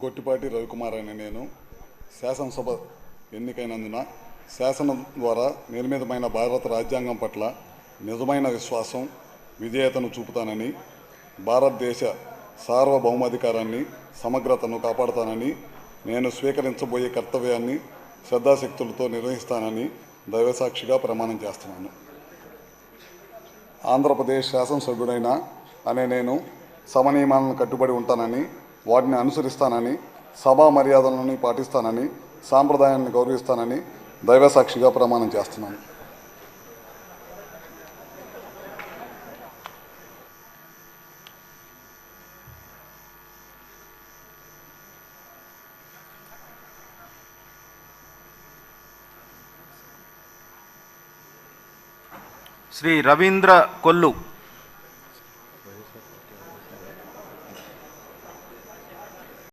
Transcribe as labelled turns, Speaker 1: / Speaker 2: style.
Speaker 1: గొట్టిపాటి రవికుమార్ అనే నేను శాసనసభ ఎన్నికైనందున శాసనం ద్వారా నిర్మితమైన భారత రాజ్యాంగం పట్ల నిజమైన విశ్వాసం, విధేయతను చూపుతానని, భారతదేశ సార్వభౌమాధికారాన్ని, సమగ్రతను కాపాడుతానని, నేను స్వీకరించబోయే కర్తవ్యాన్ని శ్రద్ధాశక్తులతో నిర్వహిస్తానని దైవసాక్షిగా ప్రమాణం చేస్తున్నాను. ఆంధ్రప్రదేశ్ శాసనసభ్యుడైన అనే నేను సభ నియమాలను కట్టుబడి ఉంటానని, వాటిని అనుసరిస్తానని, సభా మర్యాదలను పాటిస్తానని, సాంప్రదాయాన్ని గౌరవిస్తానని దైవసాక్షిగా ప్రమాణం చేస్తున్నాను.
Speaker 2: శ్రీ రవీంద్ర కొల్లు.